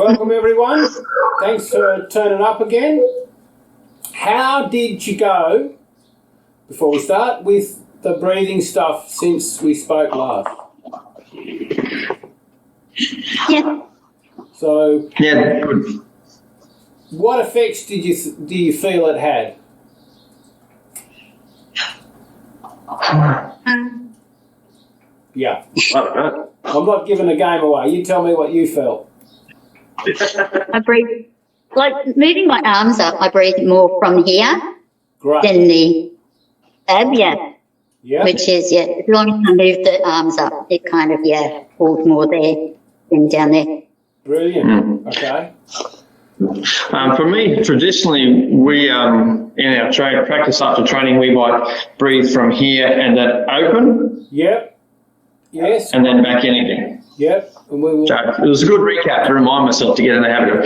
Welcome everyone. Thanks for turning up again. How did you go, before we start, with the breathing stuff since we spoke last? Yeah. So, yeah, good. What effects do you feel it had? Yeah. I don't know. I'm not giving the game away. You tell me what you felt. I breathe, like moving my arms up, I breathe more from here Great. than the ab, Yeah. which is, as long as I move the arms up, it kind of, pulls more there than down there. Brilliant. Okay. For me, traditionally, we in our practice after training, we might breathe from here and then open. Yep. Yes. And then back in again. Yep. And we will. So it was a good recap to remind myself to get in the habit of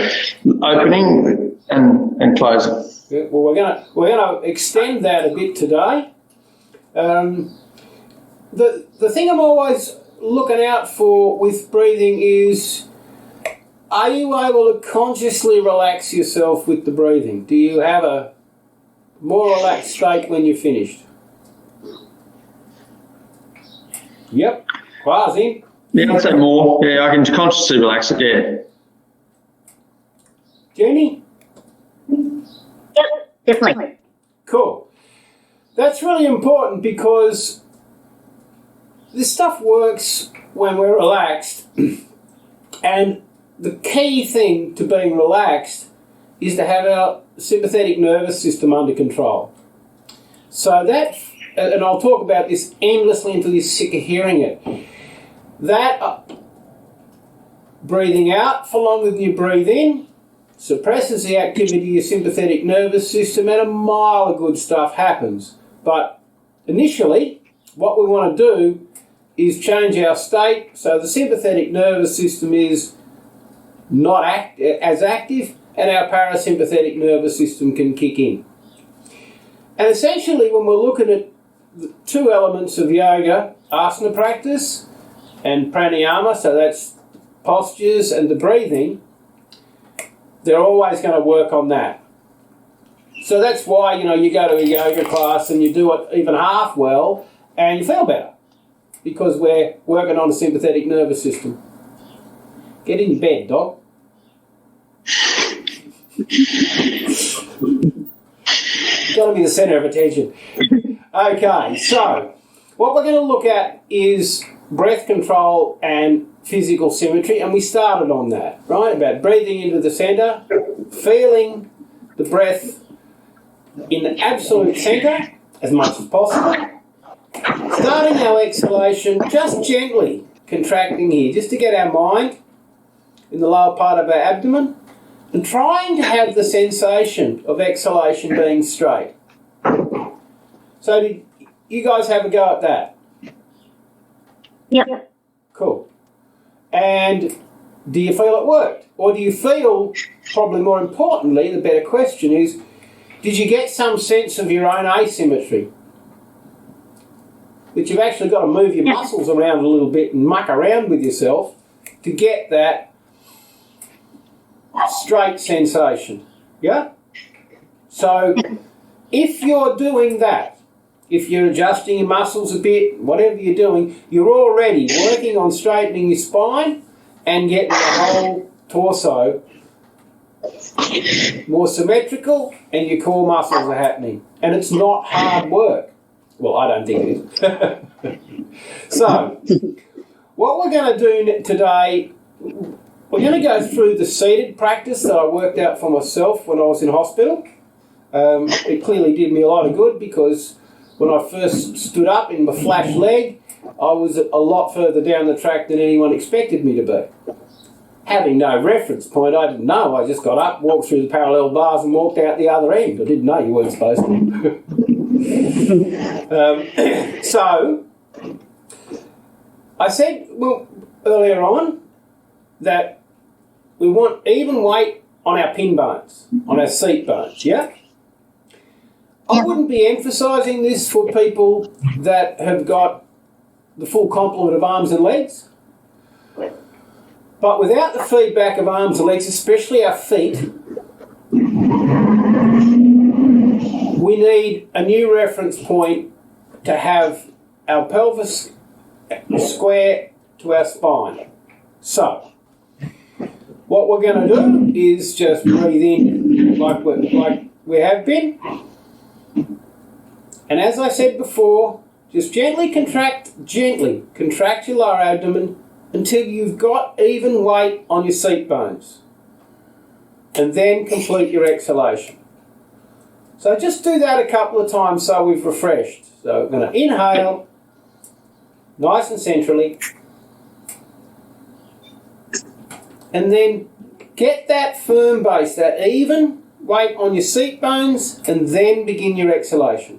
opening and closing. Yeah, well, we're gonna extend that a bit today. The thing I'm always looking out for with breathing is, are you able to consciously relax yourself with the breathing? Do you have a more relaxed state when you're finished? Yep. Quasi. Yeah, I'd say more. Yeah, I can consciously relax it, yeah. Jenny? Yep, definitely. Cool. That's really important because this stuff works when we're relaxed, and the key thing to being relaxed is to have our sympathetic nervous system under control. So that, and I'll talk about this endlessly until you're sick of hearing it, that breathing out for longer than you breathe in suppresses the activity of your sympathetic nervous system, and a mile of good stuff happens. But initially, what we want to do is change our state so the sympathetic nervous system is not as active, and our parasympathetic nervous system can kick in. And essentially, when we're looking at the two elements of yoga, asana practice and pranayama, so that's postures and the breathing, they're always going to work on that. So that's why, you go to a yoga class and you do it even half well and you feel better, because we're working on the sympathetic nervous system. Get in your bed, dog. Got to be the centre of attention. Okay, so what we're going to look at is breath control and physical symmetry, and we started on that, right? About breathing into the centre, feeling the breath in the absolute centre as much as possible, starting our exhalation just gently contracting here, just to get our mind in the lower part of our abdomen, and trying to have the sensation of exhalation being straight. So did you guys have a go at that? Yep. Cool. And do you feel it worked? Or do you feel, probably more importantly, the better question is, did you get some sense of your own asymmetry? That you've actually got to move your muscles around a little bit and muck around with yourself to get that straight sensation. Yeah? So if you're doing that, if you're adjusting your muscles a bit, whatever you're doing, you're already working on straightening your spine and getting the whole torso more symmetrical, and your core muscles are happening. And it's not hard work. Well, I don't think it is. So, what we're going to do today, we're going to go through the seated practice that I worked out for myself when I was in hospital. It clearly did me a lot of good, because when I first stood up in my flash leg, I was a lot further down the track than anyone expected me to be. Having no reference point, I didn't know. I just got up, walked through the parallel bars and walked out the other end. I didn't know you weren't supposed to. So, I said earlier on that we want even weight on our pin bones, on our seat bones, yeah? I wouldn't be emphasising this for people that have got the full complement of arms and legs. But without the feedback of arms and legs, especially our feet, we need a new reference point to have our pelvis square to our spine. So, what we're going to do is just breathe in like we have been. And as I said before, just gently contract your lower abdomen until you've got even weight on your seat bones. And then complete your exhalation. So just do that a couple of times so we've refreshed. So we're going to inhale, nice and centrally. And then get that firm base, that even weight on your seat bones, and then begin your exhalation.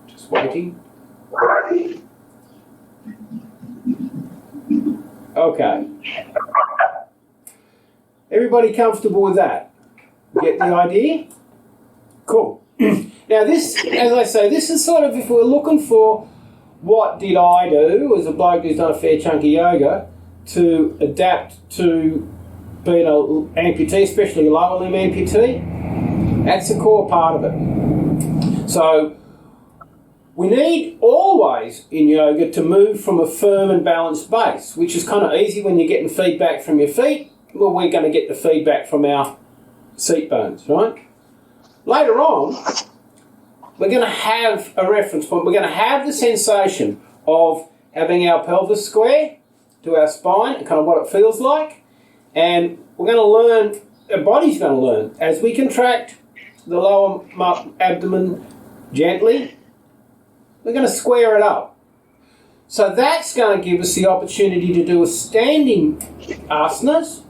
Just waiting. Okay. Everybody comfortable with that? Get the idea? Cool. Now this, as I say, this is sort of, if we're looking for what did I do as a bloke who's done a fair chunk of yoga to adapt to being an amputee, especially a lower limb amputee, that's a core part of it. So we need always in yoga to move from a firm and balanced base, which is kind of easy when you're getting feedback from your feet. Well, we're going to get the feedback from our seat bones, right? Later on, we're going to have a reference point. We're going to have the sensation of having our pelvis square to our spine, and kind of what it feels like. And we're going to learn, our body's going to learn, as we contract the lower abdomen gently, we're going to square it up. So that's going to give us the opportunity to do a standing asanas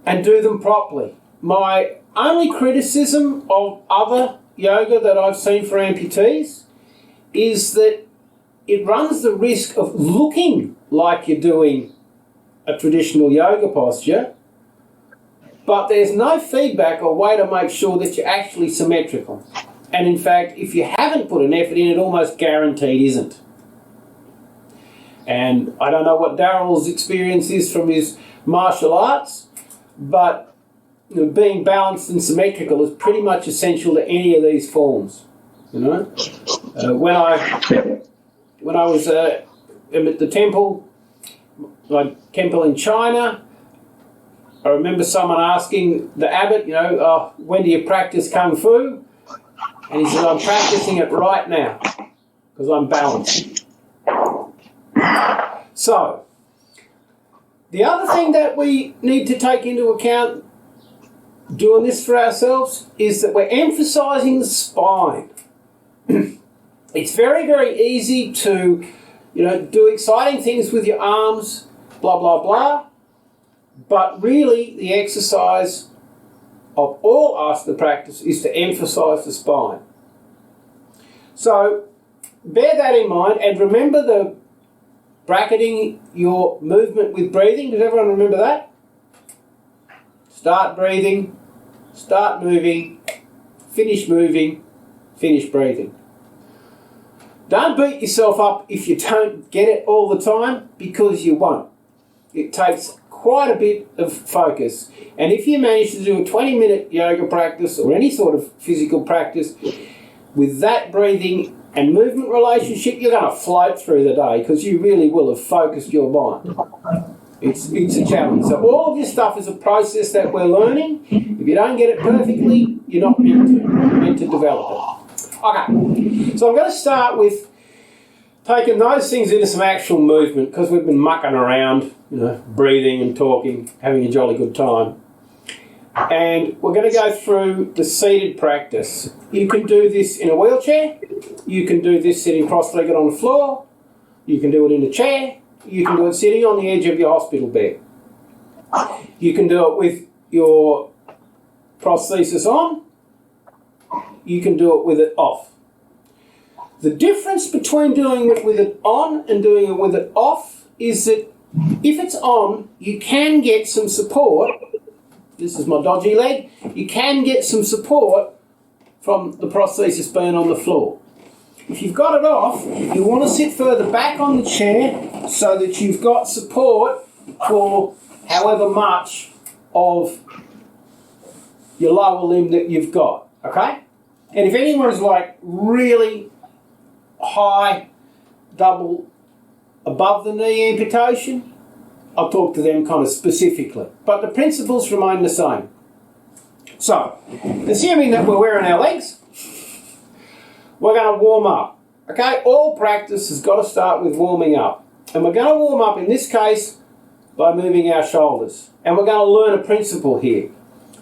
and do them properly. My only criticism of other yoga that I've seen for amputees is that it runs the risk of looking like you're doing a traditional yoga posture, but there's no feedback or way to make sure that you're actually symmetrical. And in fact, if you haven't put an effort in, it almost guaranteed isn't. And I don't know what Darryl's experience is from his martial arts, but being balanced and symmetrical is pretty much essential to any of these forms. You know, when I was at the temple, my temple in China, I remember someone asking the abbot, when do you practice Kung Fu? And he said, I'm practicing it right now because I'm balanced. So, the other thing that we need to take into account doing this for ourselves is that we're emphasising the spine. It's very, very easy to, do exciting things with your arms, blah, blah, blah. But really, the exercise of all asana practice is to emphasise the spine. So, bear that in mind and remember the bracketing your movement with breathing. Does everyone remember that? Start breathing, start moving, finish moving, finish breathing. Don't beat yourself up if you don't get it all the time, because you won't. It takes quite a bit of focus. And if you manage to do a 20-minute yoga practice or any sort of physical practice with that breathing and movement relationship, you're going to float through the day because you really will have focused your mind. It's a challenge. So all of this stuff is a process that we're learning. If you don't get it perfectly, you're not meant to develop it. Okay, so I'm going to start with taking those things into some actual movement because we've been mucking around, breathing and talking, having a jolly good time. And we're going to go through the seated practice. You can do this in a wheelchair. You can do this sitting cross-legged on the floor. You can do it in a chair. You can do it sitting on the edge of your hospital bed. You can do it with your prosthesis on. you can do it with it off. The difference between doing it with it on and doing it with it off is that if it's on, you can get some support. This is my dodgy leg. You can get some support from the prosthesis being on the floor. If you've got it off, you want to sit further back on the chair so that you've got support for however much of your lower limb that you've got, okay? And if anyone's like really high, double above the knee amputation, I'll talk to them kind of specifically. But the principles remain the same. So, assuming that we're wearing our legs, we're going to warm up. Okay, all practice has got to start with warming up. And we're going to warm up, in this case, by moving our shoulders. And we're going to learn a principle here.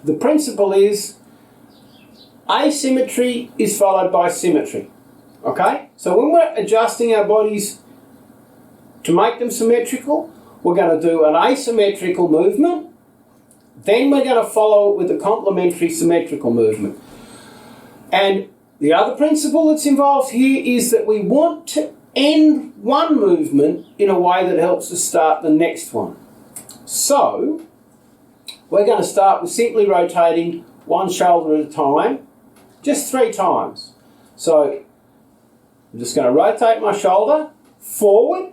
The principle is asymmetry is followed by symmetry. Okay? So when we're adjusting our bodies to make them symmetrical, we're going to do an asymmetrical movement. Then we're going to follow it with a complementary symmetrical movement. And the other principle that's involved here is that we want to end one movement in a way that helps us start the next one. So, we're going to start with simply rotating one shoulder at a time, just 3 times. So, I'm just going to rotate my shoulder forward,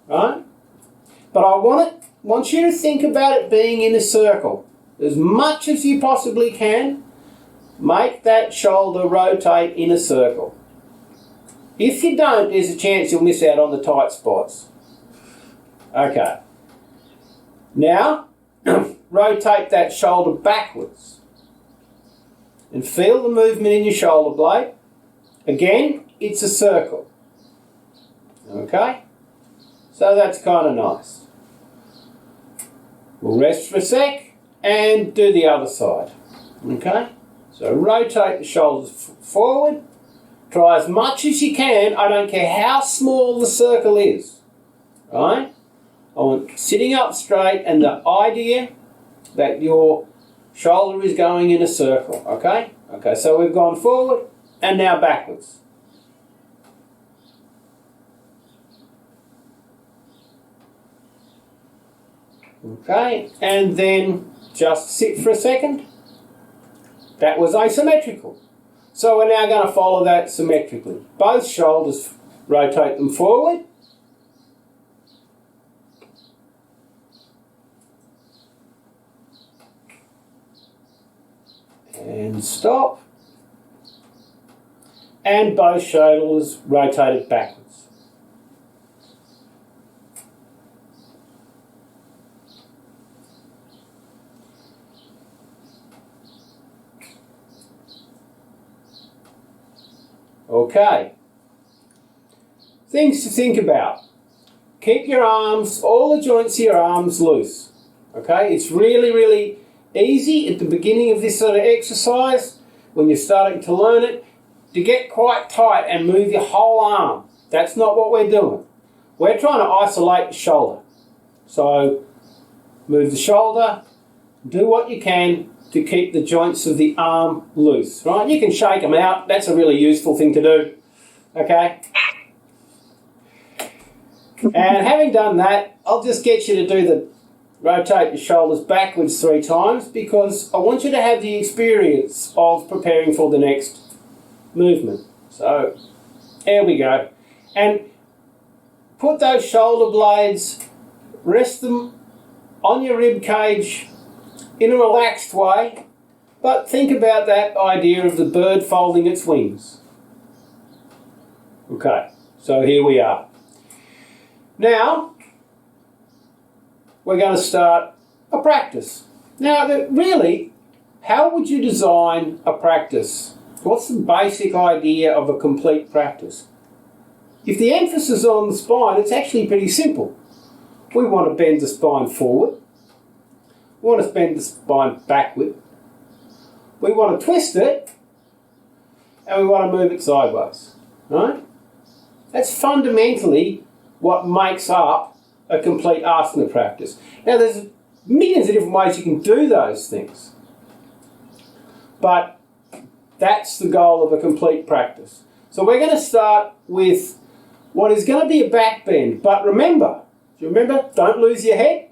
right? But I want you to think about it being in a circle. As much as you possibly can, make that shoulder rotate in a circle. If you don't, there's a chance you'll miss out on the tight spots. Okay. Now, rotate that shoulder backwards. And feel the movement in your shoulder blade. Again, it's a circle. Okay? So that's kind of nice. We'll rest for a sec and do the other side. Okay? So rotate the shoulders forward. Try as much as you can. I don't care how small the circle is. Right? I want sitting up straight and the idea that your shoulder is going in a circle. Okay? Okay, so we've gone forward and now backwards. Okay, and then just sit for a second. That was asymmetrical. So we're now going to follow that symmetrically. Both shoulders, rotate them forward. And stop. And both shoulders rotated backwards. Okay. Things to think about. Keep your arms, all the joints of your arms loose. Okay? It's really, really easy at the beginning of this sort of exercise, when you're starting to learn it, to get quite tight and move your whole arm. That's not what we're doing. We're trying to isolate the shoulder. So, move the shoulder, do what you can to keep the joints of the arm loose, right? You can shake them out. That's a really useful thing to do, okay? And having done that, I'll just get you to do the rotate the shoulders backwards 3 times, because I want you to have the experience of preparing for the next movement. So, there we go. And put those shoulder blades, rest them on your rib cage in a relaxed way, but think about that idea of the bird folding its wings. Okay, so here we are. Now, we're going to start a practice. Now, really, how would you design a practice? What's the basic idea of a complete practice? If the emphasis is on the spine, it's actually pretty simple. We want to bend the spine forward. We want to bend the spine backward. We want to twist it. And we want to move it sideways. Right? That's fundamentally what makes up a complete asana practice. Now, there's millions of different ways you can do those things. But That's the goal of a complete practice. So we're going to start with what is going to be a back bend. But remember, do you remember? Don't lose your head.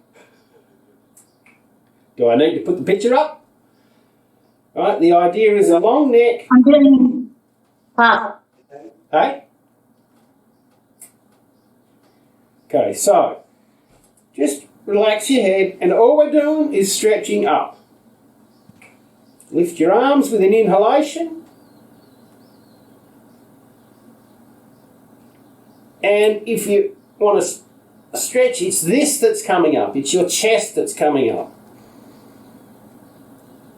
Do I need to put the picture up? All right, the idea is a long neck. I'm doing part. Hey? Okay, so just relax your head, and all we're doing is stretching up. Lift your arms with an inhalation. And if you want to stretch, it's this that's coming up. It's your chest that's coming up.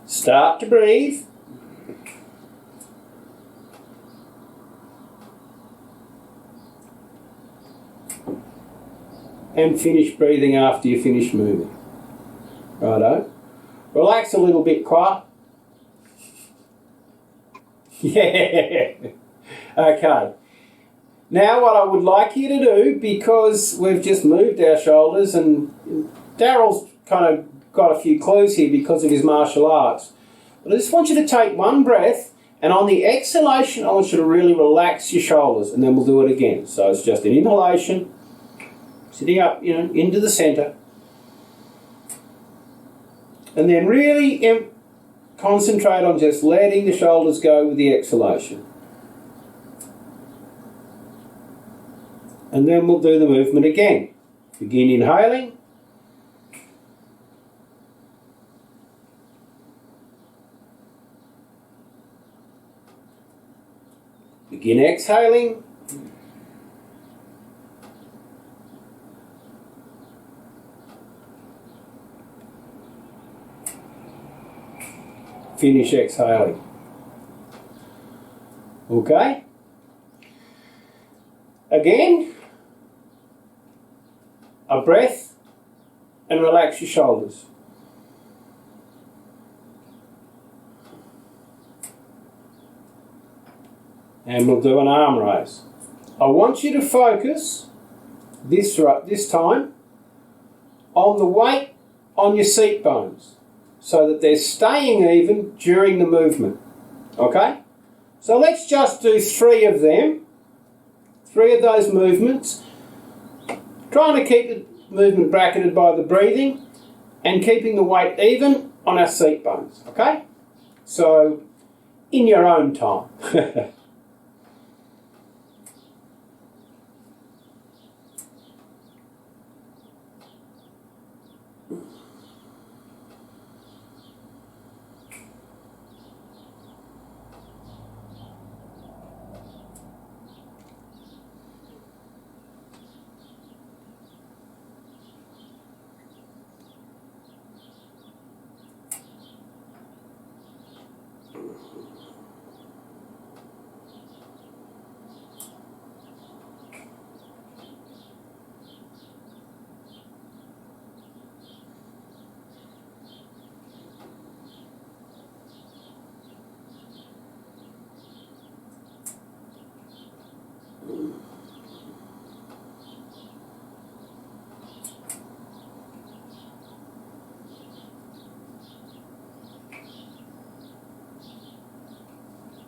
Start to breathe. And finish breathing after you finish moving. Righto. Relax a little bit, quiet. Yeah. Okay. Now what I would like you to do, because we've just moved our shoulders, and Daryl's kind of got a few clues here because of his martial arts. But I just want you to take one breath, and on the exhalation I want you to really relax your shoulders, and then we'll do it again. So it's just an inhalation, sitting up, into the centre. And then really concentrate on just letting the shoulders go with the exhalation. And then we'll do the movement again. Begin inhaling. Begin exhaling. Finish exhaling. Okay? Again, a breath, and relax your shoulders. And we'll do an arm raise. I want you to focus this time on the weight on your seat bones, so that they're staying even during the movement. Okay? So let's just do 3 of them. 3 of those movements. Trying to keep the movement bracketed by the breathing and keeping the weight even on our seat bones. Okay? So, in your own time.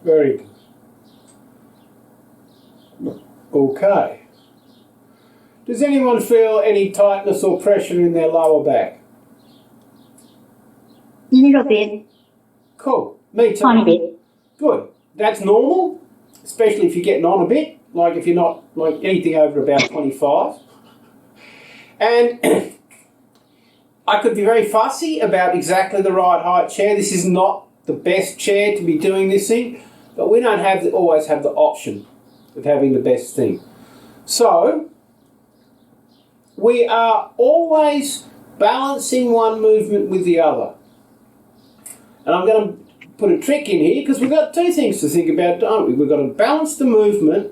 Very good. Okay. Does anyone feel any tightness or pressure in their lower back? A little bit. Cool. Me too. Tiny bit. Good. That's normal, especially if you're getting on a bit, like if you're not like anything over about 25. And I could be very fussy about exactly the right height chair. This is not the best chair to be doing this in, but we don't always have the option of having the best thing. So, we are always balancing one movement with the other. And I'm going to put a trick in here, because we've got 2 things to think about, don't we? We've got to balance the movement,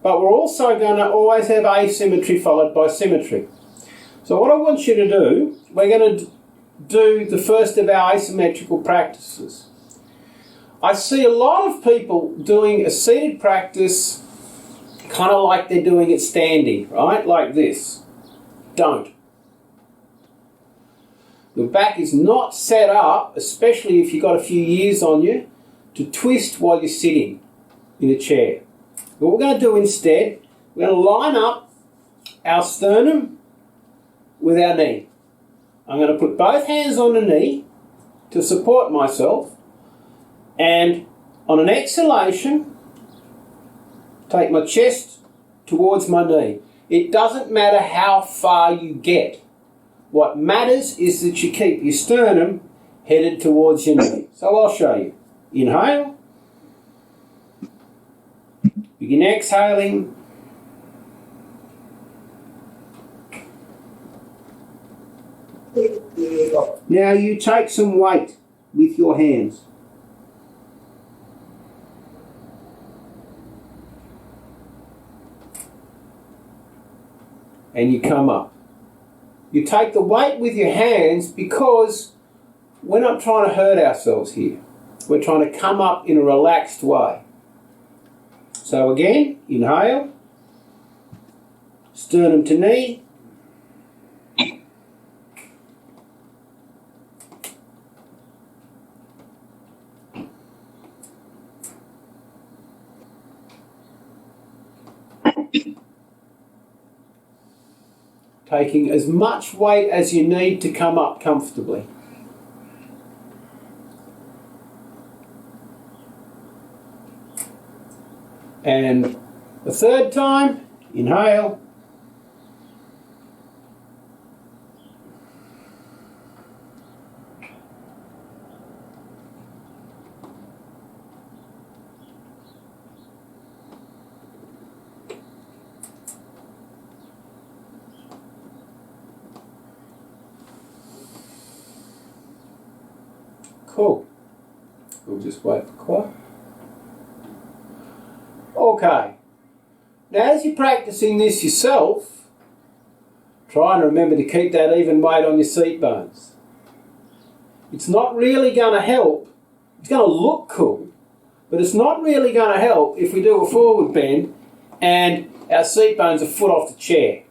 but we're also going to always have asymmetry followed by symmetry. So what I want you to do, we're going to do the first of our asymmetrical practices. I see a lot of people doing a seated practice kind of like they're doing it standing, right? Like this. Don't. The back is not set up, especially if you've got a few years on you, to twist while you're sitting in a chair. What we're going to do instead, we're going to line up our sternum with our knee. I'm going to put both hands on the knee to support myself, and on an exhalation, take my chest towards my knee. It doesn't matter how far you get. What matters is that you keep your sternum headed towards your knee. So I'll show you. Inhale. Begin exhaling. Now you take some weight with your hands. And you come up. You take the weight with your hands because we're not trying to hurt ourselves here. We're trying to come up in a relaxed way. So again, inhale, sternum to knee. Taking as much weight as you need to come up comfortably. And the third time, inhale. Cool. We'll just wait for quiet. Okay. Now as you're practicing this yourself, try and remember to keep that even weight on your seat bones. It's not really going to help. It's going to look cool, but it's not really going to help if we do a forward bend and our seat bones are a foot off the chair.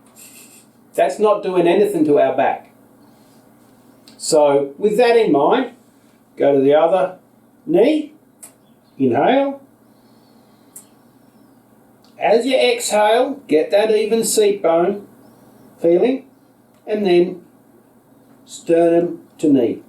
That's not doing anything to our back. So with that in mind, go to the other knee, inhale. As you exhale, get that even seat bone feeling, and then sternum to knee.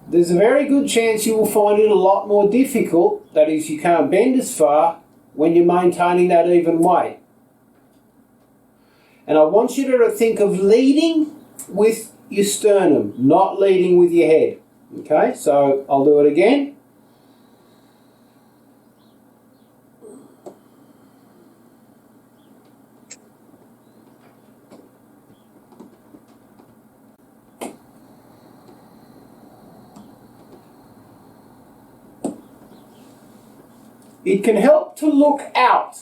There's a very good chance you will find it a lot more difficult, that is, you can't bend as far when you're maintaining that even weight. And I want you to think of leading with your sternum, not leading with your head. Okay, so I'll do it again. It can help to look out.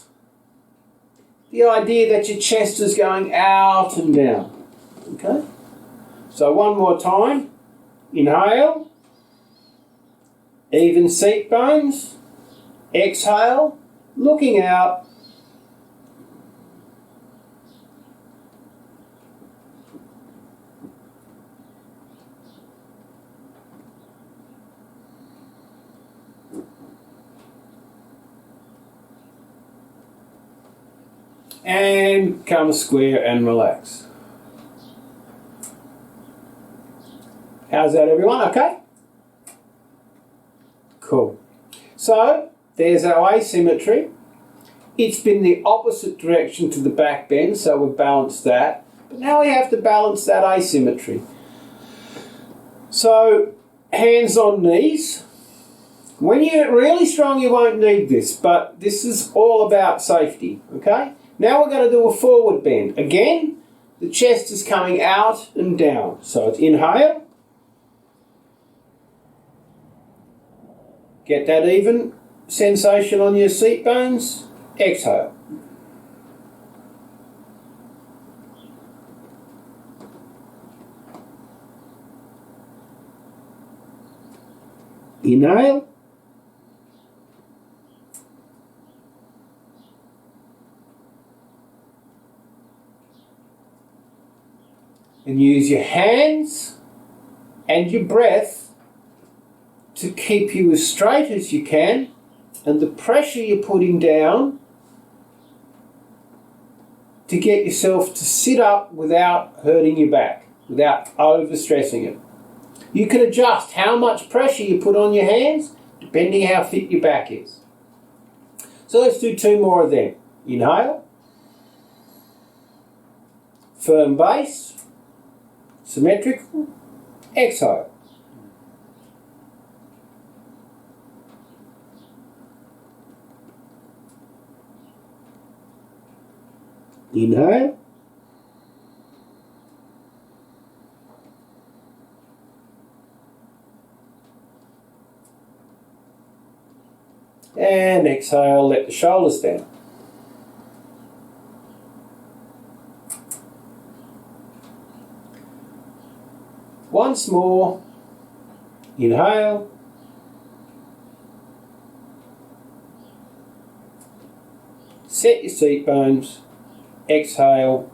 The idea that your chest is going out and down. Okay? So one more time. Inhale. Even seat bones. Exhale. Looking out. And come square and relax. How's that, everyone? Okay? Cool. So, there's our asymmetry. It's been the opposite direction to the back bend, so we've balanced that. But now we have to balance that asymmetry. So, hands on knees. When you're really strong, you won't need this, but this is all about safety, okay? Now we're going to do a forward bend. Again, the chest is coming out and down. So it's inhale. Get that even sensation on your seat bones. Exhale. Inhale. And use your hands and your breath to keep you as straight as you can, and the pressure you're putting down to get yourself to sit up without hurting your back, without overstressing it. You can adjust how much pressure you put on your hands depending how fit your back is. So let's do 2 more of them. Inhale. Firm base. Symmetrical. Exhale. Inhale. And exhale, let the shoulders down. Once more. Inhale. Set your seat bones. Exhale.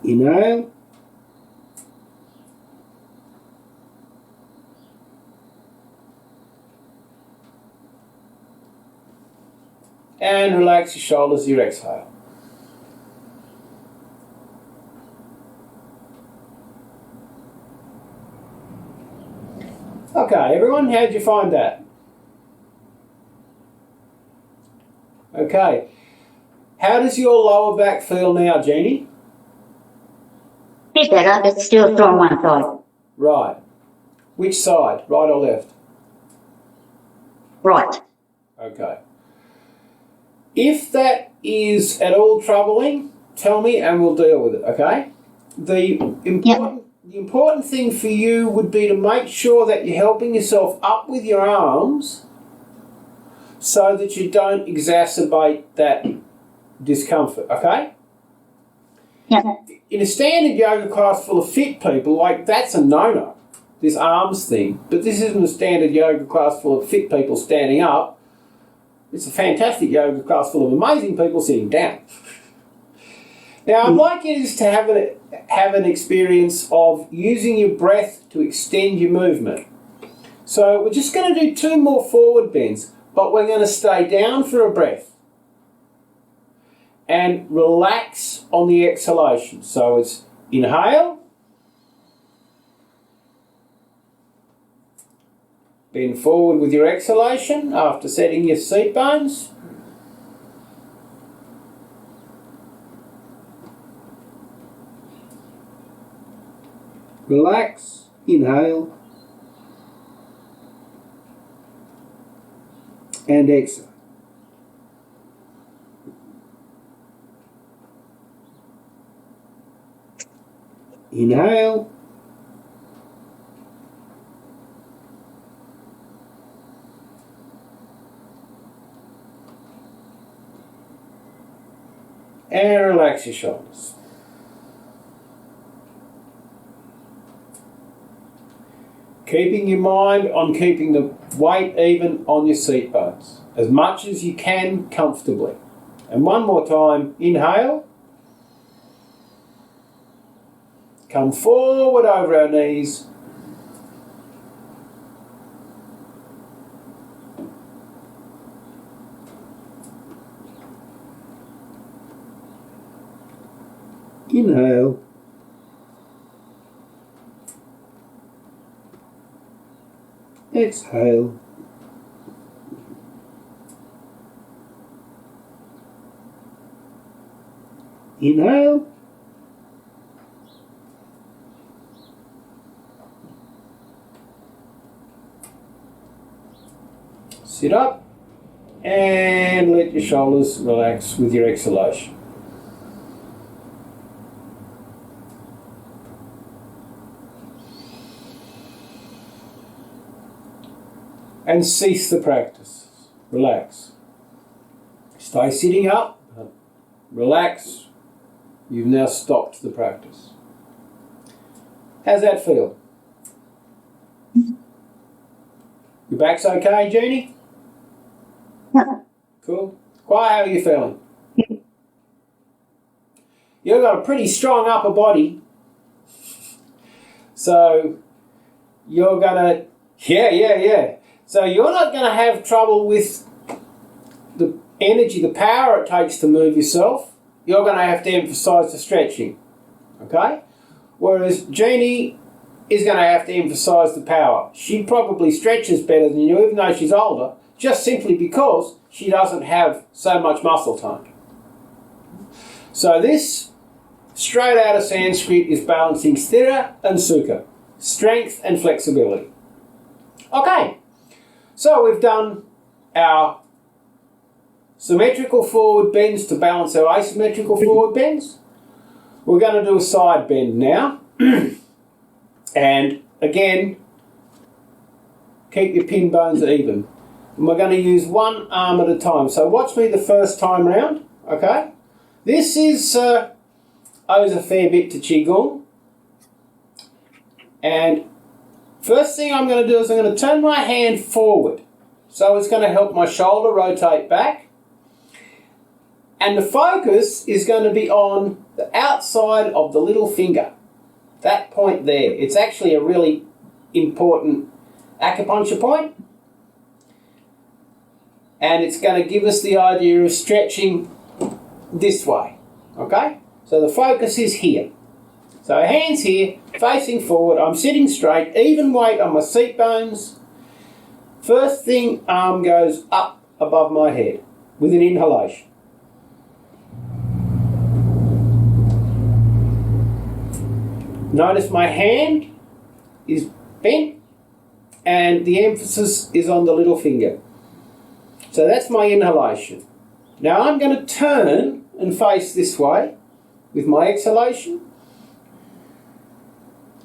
Inhale. And relax your shoulders as you exhale. Okay, everyone, how'd you find that? Okay. How does your lower back feel now, Jeannie? Bit better, but still sore on one side. Right. Which side, right or left? Right. Okay. If that is at all troubling, tell me and we'll deal with it, okay? The important thing for you would be to make sure that you're helping yourself up with your arms so that you don't exacerbate that discomfort, okay? Yeah. In a standard yoga class full of fit people, like, that's a no-no, this arms thing. But this isn't a standard yoga class full of fit people standing up. It's a fantastic yoga class full of amazing people sitting down. Now, I'd like you just to have an experience of using your breath to extend your movement. So we're just going to do 2 more forward bends, but we're going to stay down for a breath and relax on the exhalation. So it's inhale, bend forward with your exhalation after setting your seat bones. Relax, inhale, and exhale. Inhale, and relax your shoulders. Keeping your mind on keeping the weight even on your seat bones, as much as you can comfortably. And one more time, inhale. Come forward over our knees. Inhale. Exhale. Inhale. Sit up and let your shoulders relax with your exhalation. And cease the practice. Relax. Stay sitting up. Relax. You've now stopped the practice. How's that feel? Your back's okay, Jeannie? Yeah. Cool. Why, how are you feeling? You've got a pretty strong upper body. So you're going to, yeah. So you're not going to have trouble with the energy, the power it takes to move yourself. You're going to have to emphasise the stretching, okay? Whereas Jeannie is going to have to emphasise the power. She probably stretches better than you, even though she's older, just simply because she doesn't have so much muscle tone. So this, straight out of Sanskrit, is balancing sthira and sukha, strength and flexibility. Okay, so we've done our symmetrical forward bends to balance our asymmetrical forward bends. We're going to do a side bend now. And again, keep your pin bones even. And we're going to use one arm at a time. So watch me the first time round, okay? This is owes a fair bit to Qigong. And first thing I'm going to do is I'm going to turn my hand forward. So it's going to help my shoulder rotate back. And the focus is going to be on the outside of the little finger. That point there. It's actually a really important acupuncture point. And it's going to give us the idea of stretching this way. Okay? So the focus is here. So hands here, facing forward. I'm sitting straight, even weight on my seat bones. First thing, arm goes up above my head with an inhalation. Notice my hand is bent and the emphasis is on the little finger. So that's my inhalation. Now I'm going to turn and face this way with my exhalation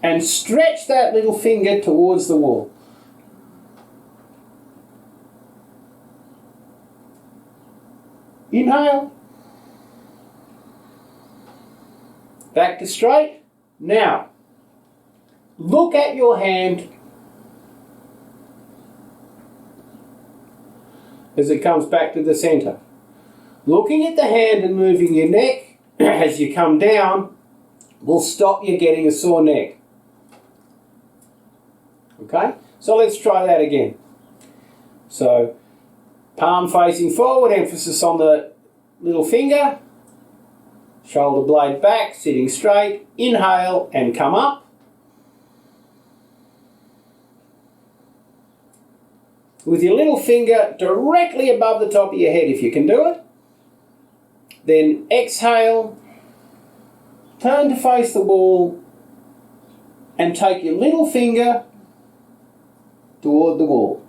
and stretch that little finger towards the wall. Inhale. Back to straight. Now, look at your hand as it comes back to the centre. Looking at the hand and moving your neck as you come down will stop you getting a sore neck. Okay? So let's try that again. So, palm facing forward, emphasis on the little finger. Shoulder blade back, sitting straight. Inhale and come up. With your little finger directly above the top of your head if you can do it. Then exhale, turn to face the wall and take your little finger toward the wall.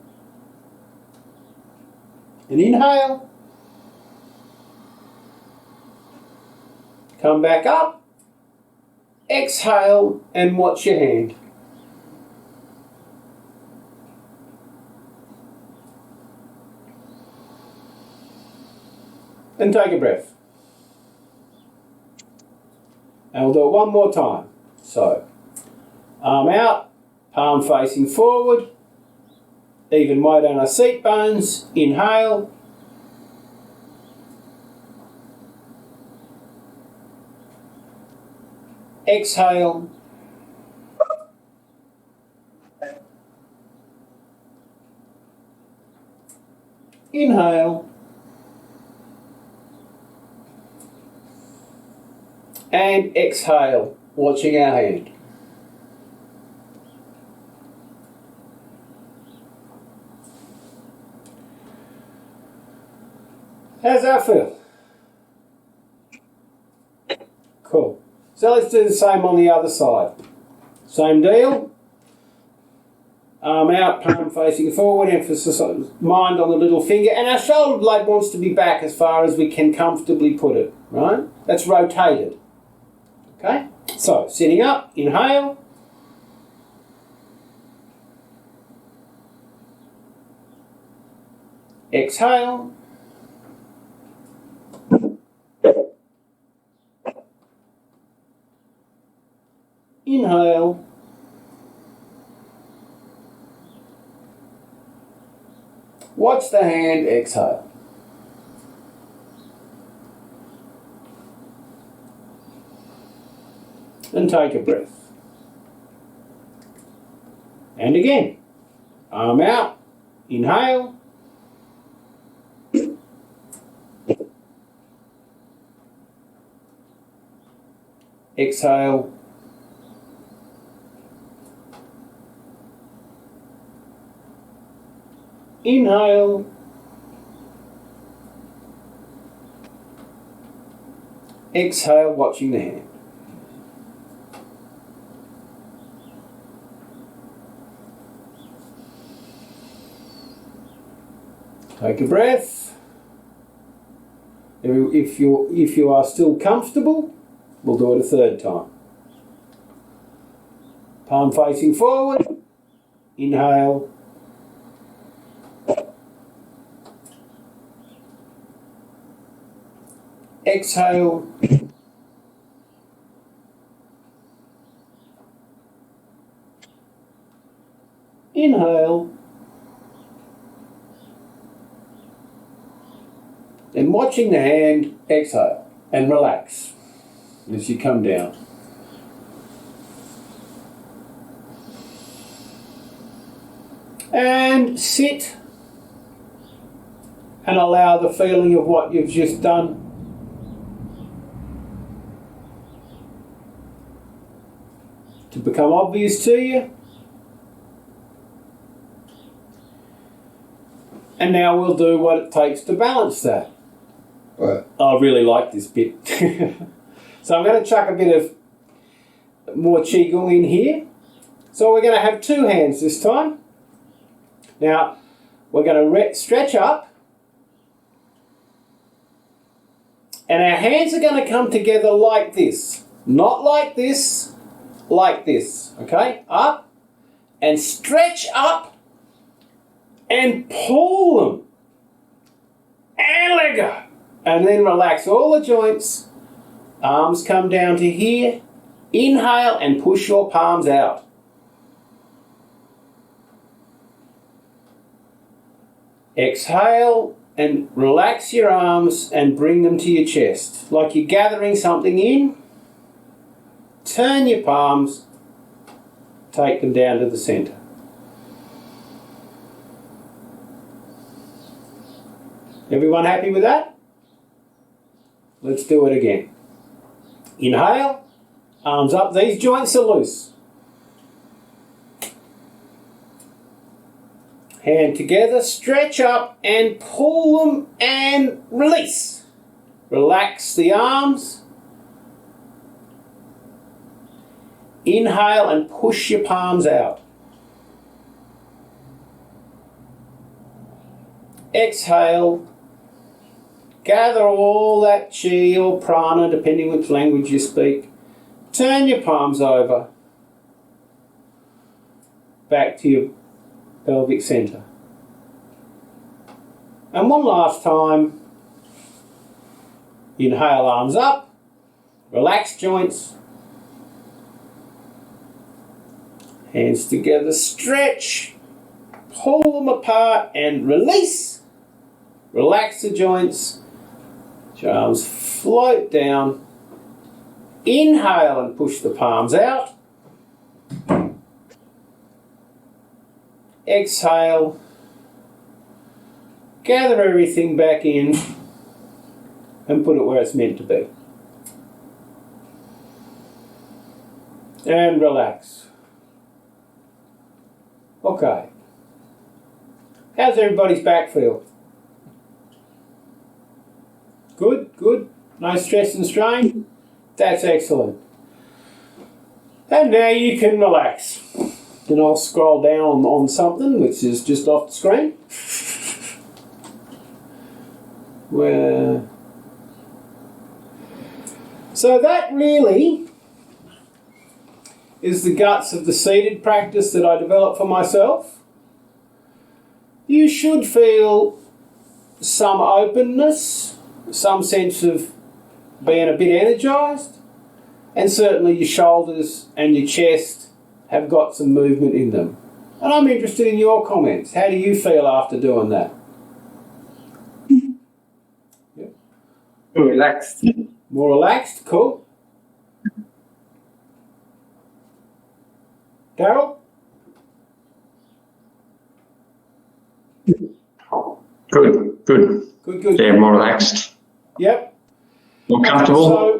And inhale. Come back up, exhale and watch your hand. And take a breath. And we'll do it one more time. So, arm out, palm facing forward, even weight on our seat bones, inhale. Exhale. Inhale. And exhale, watching our hand. How's that feel? Cool. So let's do the same on the other side. Same deal. Arm out, palm facing forward, emphasis on mind on the little finger, and our shoulder blade wants to be back as far as we can comfortably put it, right? That's rotated. Okay? So, sitting up, inhale. Exhale. Inhale. Watch the hand, exhale. And take a breath. And again. Arm out. Inhale. Exhale. Inhale. Exhale, watching the hand. Take a breath. If you are still comfortable, we'll do it a third time. Palm facing forward. Inhale. Exhale. Inhale. And watching the hand, exhale and relax as you come down. And sit and allow the feeling of what you've just done to become obvious to you. And now we'll do what it takes to balance that. Right. I really like this bit. So I'm going to chuck a bit of more Qigong in here. So we're going to have two hands this time. Now we're going to stretch up. And our hands are going to come together like this. Not like this, like this. Okay? Up and stretch up and pull them. And let go. And then relax all the joints. Arms come down to here. Inhale and push your palms out. Exhale and relax your arms and bring them to your chest. Like you're gathering something in. Turn your palms. Take them down to the center. Everyone happy with that? Let's do it again. Inhale, arms up. These joints are loose. Hand together, stretch up and pull them and release. Relax the arms. Inhale and push your palms out. Exhale. Gather all that chi or prana, depending which language you speak. Turn your palms over. Back to your pelvic centre. And one last time. Inhale, arms up. Relax joints. Hands together, stretch. Pull them apart and release. Relax the joints. Your arms float down. Inhale and push the palms out. Exhale. Gather everything back in and put it where it's meant to be. And relax. Okay. How's everybody's back feel? Good, good. No stress and strain? That's excellent. And now you can relax. And I'll scroll down on something which is just off the screen. So that really is the guts of the seated practice that I developed for myself. You should feel some openness, some sense of being a bit energised, and certainly your shoulders and your chest have got some movement in them. And I'm interested in your comments. How do you feel after doing that? Relaxed. More relaxed, cool. Daryl? Good. Good. Yeah, more relaxed, Yep. more comfortable. So,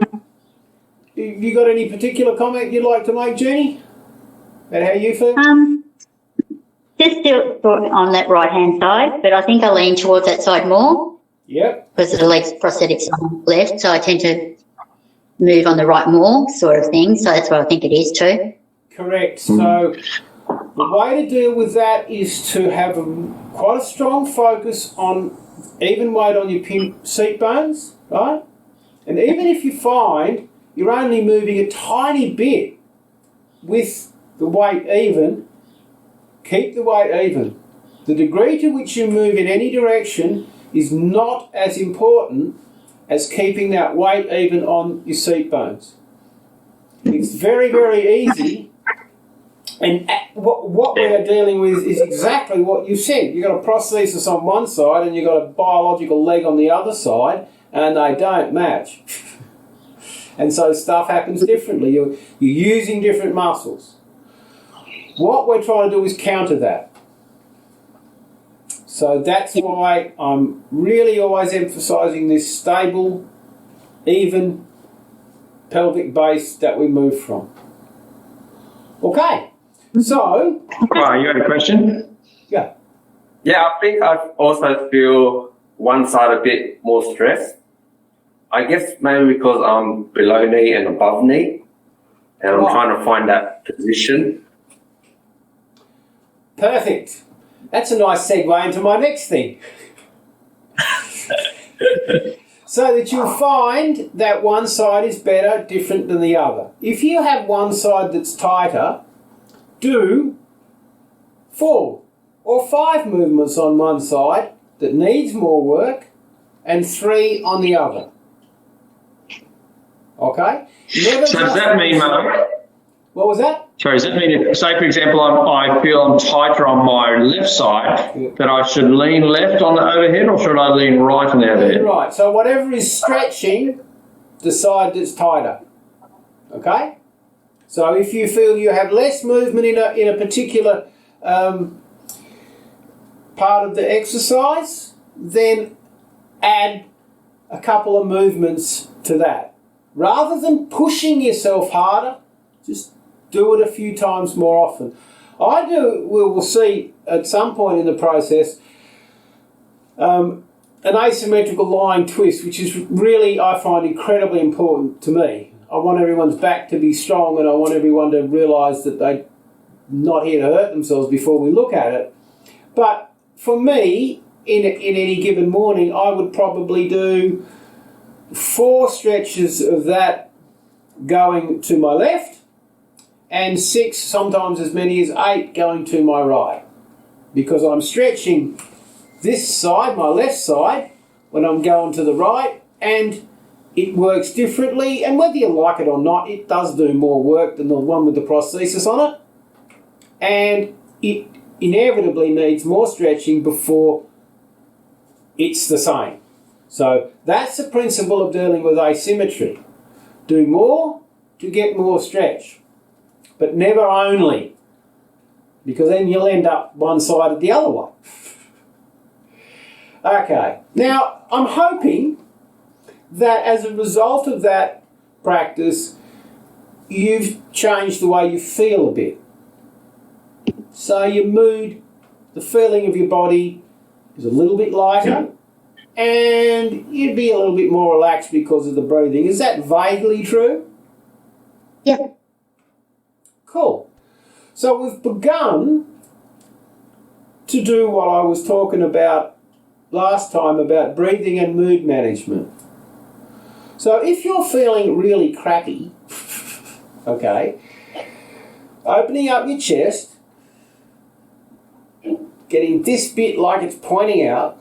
you got any particular comment you'd like to make, Jeannie? About how you feel? Just still on that right hand side, but I think I lean towards that side more Yep. because of the leg prosthetics on the left, so I tend to move on the right more, sort of thing. So that's what I think it is too. Correct. So the way to deal with that is to have quite a strong focus on even weight on your seat bones, right? And even if you find you're only moving a tiny bit with the weight even, keep the weight even. The degree to which you move in any direction is not as important as keeping that weight even on your seat bones. It's very, very easy. And what we are dealing with is exactly what you said. You've got a prosthesis on one side and you've got a biological leg on the other side, and they don't match. And so stuff happens differently. You're using different muscles. What we're trying to do is counter that. So that's why I'm really always emphasising this stable, even pelvic base that we move from. Okay, so... Right, you had a question? Yeah. Yeah, I think I also feel one side a bit more stressed. I guess maybe because I'm below knee and above knee, and I'm trying to find that position. Perfect. That's a nice segue into my next thing. So that you'll find that one side is better, different than the other. If you have one side that's tighter, do 4 or 5 movements on one side that needs more work and 3 on the other. Okay? So does that mean, Mark? What was that? Sorry, does that mean if, say for example, I feel I'm tighter on my left side, that I should lean left on the overhead, or should I lean right on the overhead? Right, so whatever is stretching, the side that's tighter. Okay? So if you feel you have less movement in a particular part of the exercise, then add a couple of movements to that. Rather than pushing yourself harder, just do it a few times more often. We'll see at some point in the process an asymmetrical lying twist, which is really, I find, incredibly important to me. I want everyone's back to be strong, and I want everyone to realise that they're not here to hurt themselves before we look at it. But for me, in any given morning, I would probably do 4 stretches of that going to my left, and 6, sometimes as many as 8 going to my right. Because I'm stretching this side, my left side, when I'm going to the right, and it works differently, and whether you like it or not, it does do more work than the one with the prosthesis on it, and it inevitably needs more stretching before it's the same. So that's the principle of dealing with asymmetry. Do more to get more stretch, but never only, because then you'll end up one-sided the other way. Okay, now I'm hoping that as a result of that practice, you've changed the way you feel a bit. So your mood, the feeling of your body is a little bit lighter, and you'd be a little bit more relaxed because of the breathing. Is that vaguely true? Yeah. Cool. So we've begun to do what I was talking about last time about breathing and mood management. So if you're feeling really crappy, okay, opening up your chest, getting this bit like it's pointing out,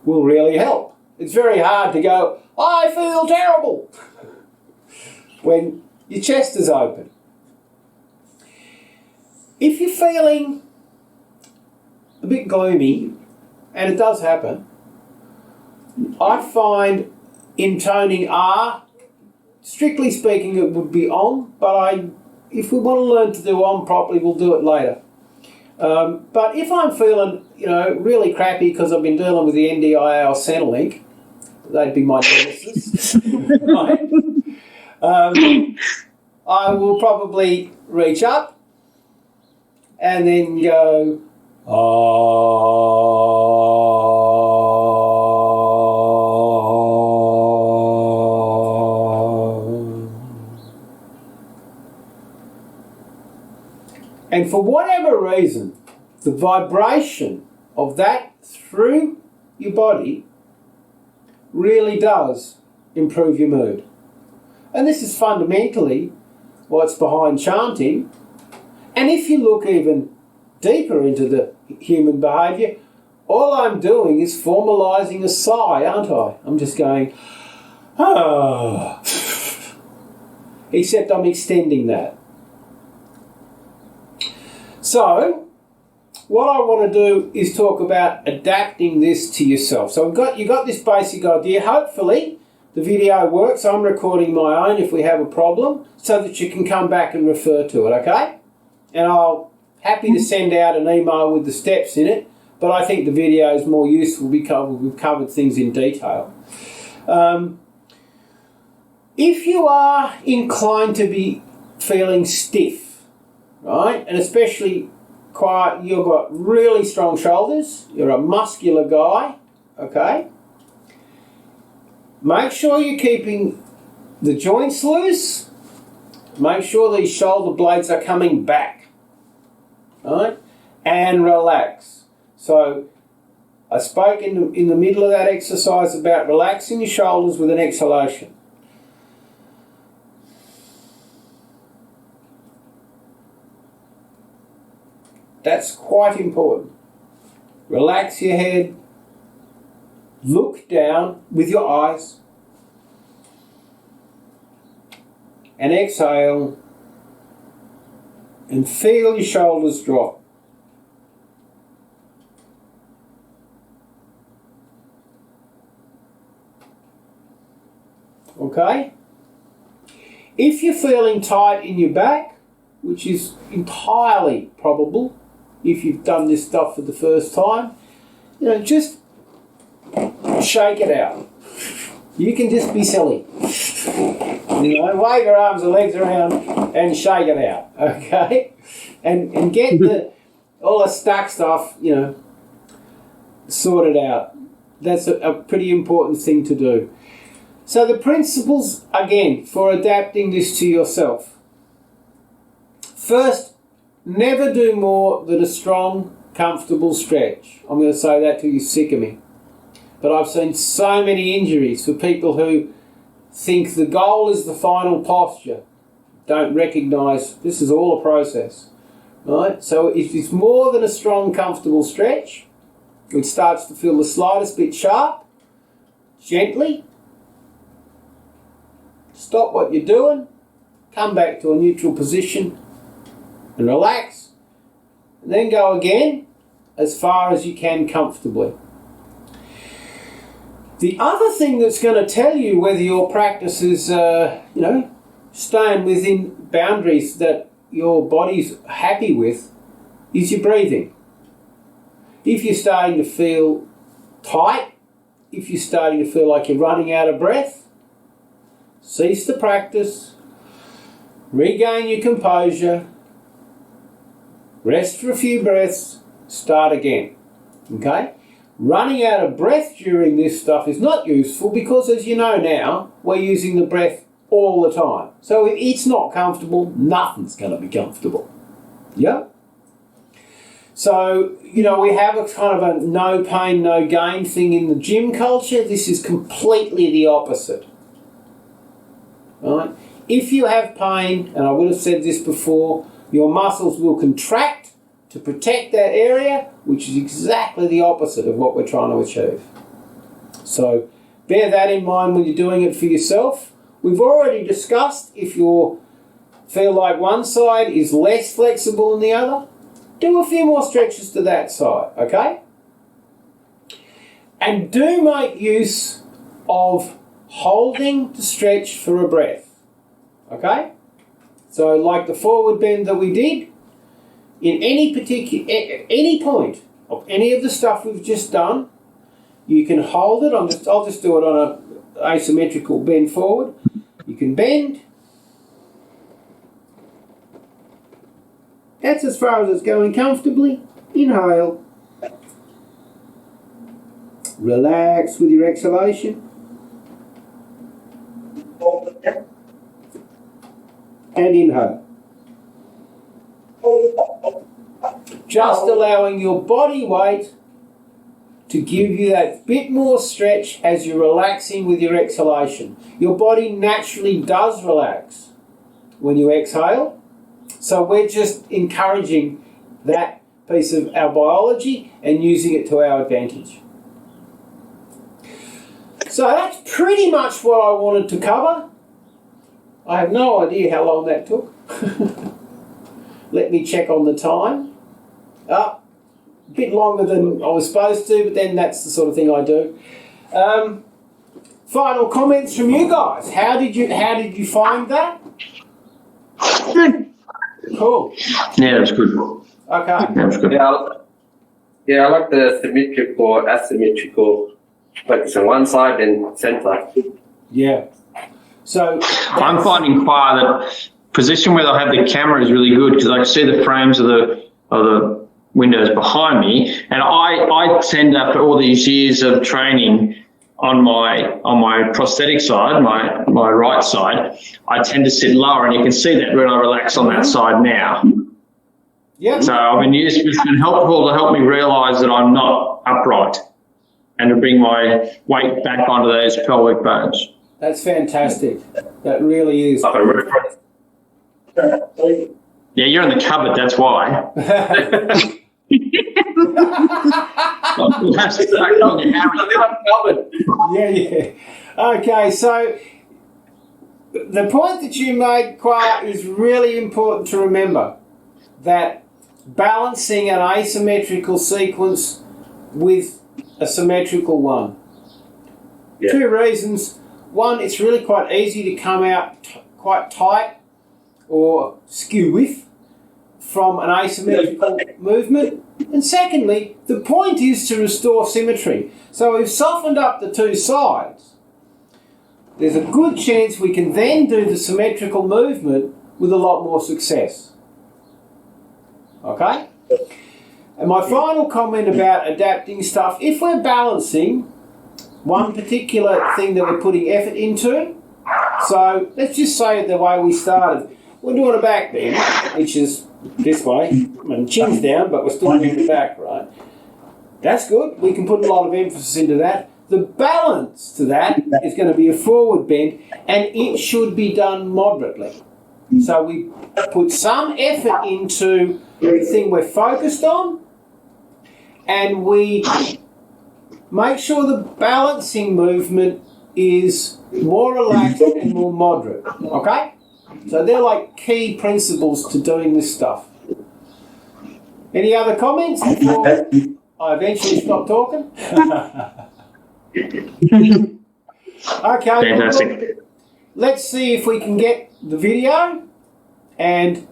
will really help. It's very hard to go, I feel terrible, when your chest is open. If you're feeling a bit gloomy, and it does happen, I find intoning R, strictly speaking, it would be on, but if we want to learn to do on properly, we'll do it later. But if I'm feeling, really crappy because I've been dealing with the NDIL Centrelink, they'd be my nemesis, right? I will probably reach up and then go, and for whatever reason, the vibration of that through your body really does improve your mood. And this is fundamentally what's behind chanting. And if you look even deeper into the human behaviour, all I'm doing is formalising a sigh, aren't I? I'm just going, ah. Except I'm extending that. So, what I want to do is talk about adapting this to yourself. So you got this basic idea. Hopefully the video works. I'm recording my own if we have a problem so that you can come back and refer to it, okay? And I'll happy to send out an email with the steps in it, but I think the video is more useful because we've covered things in detail. If you are inclined to be feeling stiff, right, and especially you've got really strong shoulders, you're a muscular guy, okay? Make sure you're keeping the joints loose. Make sure these shoulder blades are coming back, right? And relax. So I spoke in the middle of that exercise about relaxing your shoulders with an exhalation. That's quite important. Relax your head. Look down with your eyes. And exhale. And feel your shoulders drop. Okay? If you're feeling tight in your back, which is entirely probable if you've done this stuff for the first time, just shake it out. You can just be silly. Wave your arms and legs around and shake it out, okay? And get all the stuck stuff, sorted out. That's a pretty important thing to do. So the principles, again, for adapting this to yourself. First, never do more than a strong, comfortable stretch. I'm going to say that till you're sick of me. But I've seen so many injuries for people who think the goal is the final posture. Don't recognise this is all a process. Right? So if it's more than a strong, comfortable stretch, it starts to feel the slightest bit sharp, gently, stop what you're doing, come back to a neutral position and relax, and then go again as far as you can comfortably. The other thing that's going to tell you whether your practice is, staying within boundaries that your body's happy with is your breathing. If you're starting to feel tight, if you're starting to feel like you're running out of breath, cease the practice, regain your composure, rest for a few breaths, start again, okay? Running out of breath during this stuff is not useful because, as you know now, we're using the breath all the time. So if it's not comfortable, nothing's going to be comfortable. Yeah? So, we have a kind of a no pain, no gain thing in the gym culture. This is completely the opposite. Right? If you have pain, and I would have said this before, your muscles will contract to protect that area, which is exactly the opposite of what we're trying to achieve. So bear that in mind when you're doing it for yourself. We've already discussed if you feel like one side is less flexible than the other, do a few more stretches to that side, okay? And do make use of holding the stretch for a breath. Okay? So like the forward bend that we did, in any point of any of the stuff we've just done, you can hold it. I'll just do it on an asymmetrical bend forward. You can bend. That's as far as it's going comfortably. Inhale. Relax with your exhalation. And inhale. Just allowing your body weight to give you that bit more stretch as you're relaxing with your exhalation. Your body naturally does relax when you exhale. So we're just encouraging that piece of our biology and using it to our advantage. So that's pretty much what I wanted to cover. I have no idea how long that took. Let me check on the time. A bit longer than I was supposed to, but then that's the sort of thing I do. Final comments from you guys. How did you find that? Good. Cool. Yeah, that's good. Okay. That's good. I like the symmetrical, asymmetrical, focus on one side and center. Yeah. So I'm finding fire that position where I have the camera is really good because I can see the frames of the windows behind me, and I tend, after all these years of training on my prosthetic side, my right side, I tend to sit lower, and you can see that when I relax on that side now. yeah. So it's been helpful to help me realise that I'm not upright and to bring my weight back onto those pelvic bones. That's fantastic. That really is. Like a reference. Yeah, you're in the cupboard, that's why. We'll have to start on your hammer. Yeah. Okay, so the point that you made, Qua, is really important to remember, that balancing an asymmetrical sequence with a symmetrical one. Yeah. Two reasons. One, it's really quite easy to come out quite tight or skew with from an asymmetrical movement. And secondly, the point is to restore symmetry. So we've softened up the two sides. There's a good chance we can then do the symmetrical movement with a lot more success. Okay? And my final comment about adapting stuff, if we're balancing one particular thing that we're putting effort into, so let's just say it the way we started. We're doing a back bend, which is this way, and chin's down, but we're still doing the back, right? That's good. We can put a lot of emphasis into that. The balance to that is going to be a forward bend, and it should be done moderately. So we put some effort into the thing we're focused on, and we make sure the balancing movement is more relaxed and more moderate, okay? So they're like key principles to doing this stuff. Any other comments before I eventually stop talking? Okay. Fantastic. Let's see if we can get the video and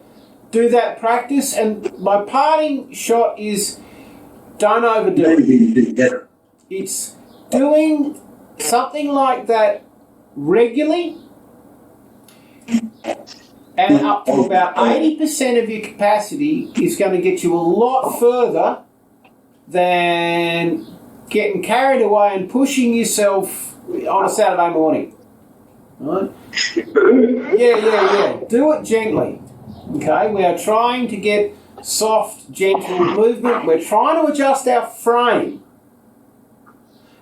do that practice. And my parting shot is don't overdo it. It's doing something like that regularly, and up to about 80% of your capacity is going to get you a lot further than getting carried away and pushing yourself on a Saturday morning. Right? Yeah. Do it gently. Okay, we are trying to get soft, gentle movement. We're trying to adjust our frame.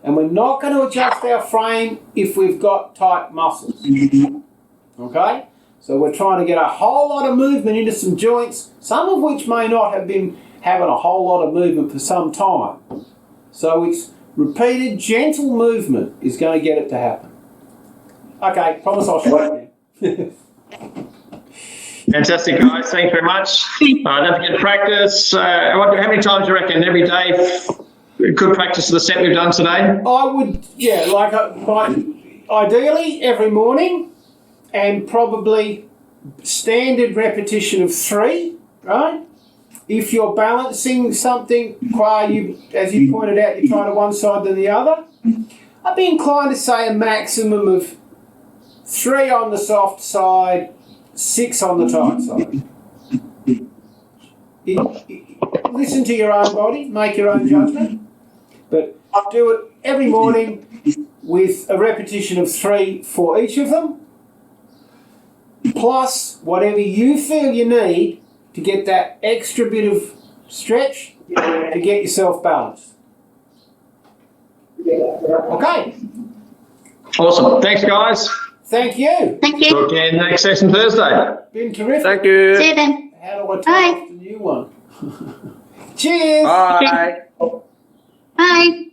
And we're not going to adjust our frame if we've got tight muscles. Okay? So we're trying to get a whole lot of movement into some joints, some of which may not have been having a whole lot of movement for some time. So it's repeated, gentle movement is going to get it to happen. Okay, promise I'll show you now. Fantastic, guys. Thanks very much. Don't forget to practice. How many times do you reckon? Every day? good practice of the set we've done today? I would, yeah, ideally every morning, and probably standard repetition of 3, right? If you're balancing something, as you pointed out, you try to one side than the other, I'd be inclined to say a maximum of 3 on the soft side, 6 on the tight side. Listen to your own body, make your own judgment, but do it every morning with a repetition of 3 for each of them, plus whatever you feel you need to get that extra bit of stretch to get yourself balanced. Okay. Awesome. Thanks, guys. Thank you. Thank you. Talk again next session Thursday. Been terrific. Thank you. See you then. How do I turn Bye. off the new one? Cheers. Bye. Bye.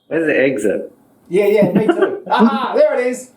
Where's the exit? Yeah, me too. Aha, there it is.